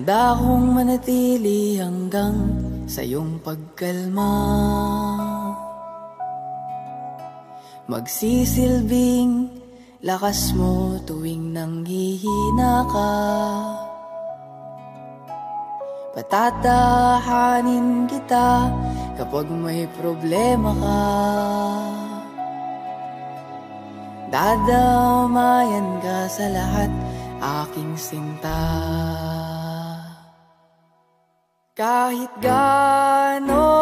Handa akong manatili hanggang sa iyong pagkalma, magsisilbing lakas mo tuwing nanghihina ka. Patatahanin kita kapag may problema ka. Dadamayan ka sa lahat, aking sinta. Kahit gaano